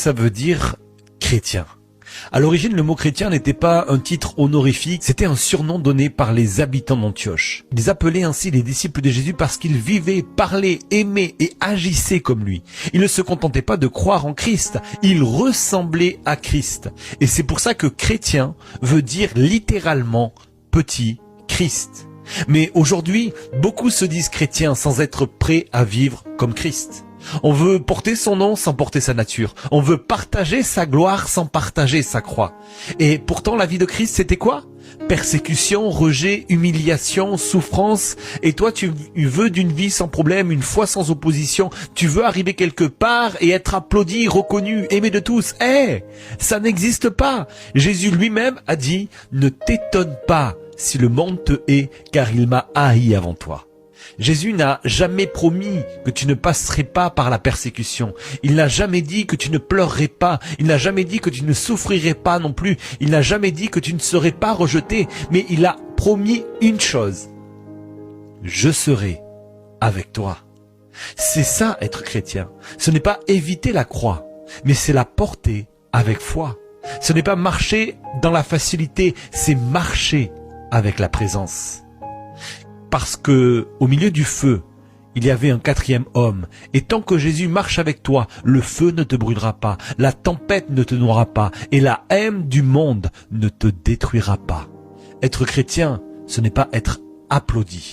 ça veut dire chrétien? À l'origine, le mot chrétien n'était pas un titre honorifique, c'était un surnom donné par les habitants d'Antioche. Ils appelaient ainsi les disciples de Jésus parce qu'ils vivaient, parlaient, aimaient et agissaient comme lui. Ils ne se contentaient pas de croire en Christ, ils ressemblaient à Christ. Et c'est pour ça que chrétien veut dire littéralement petit Christ. Mais aujourd'hui, beaucoup se disent chrétiens sans être prêts à vivre comme Christ. On veut porter son nom sans porter sa nature. On veut partager sa gloire sans partager sa croix. Et pourtant, la vie de Christ, c'était quoi? Persécution, rejet, humiliation, souffrance. Et toi, tu veux d'une vie sans problème, une foi sans opposition. Tu veux arriver quelque part et être applaudi, reconnu, aimé de tous. Ça n'existe pas. Jésus lui-même a dit, ne t'étonne pas si le monde te hait, car il m'a haï avant toi. Jésus n'a jamais promis que tu ne passerais pas par la persécution. Il n'a jamais dit que tu ne pleurerais pas. Il n'a jamais dit que tu ne souffrirais pas non plus. Il n'a jamais dit que tu ne serais pas rejeté. Mais il a promis une chose. Je serai avec toi. C'est ça être chrétien. Ce n'est pas éviter la croix, mais c'est la porter avec foi. Ce n'est pas marcher dans la facilité, c'est marcher avec la présence. Parce que au milieu du feu, il y avait un quatrième homme. Et tant que Jésus marche avec toi, le feu ne te brûlera pas, la tempête ne te noiera pas, et la haine du monde ne te détruira pas. Être chrétien, ce n'est pas être applaudi.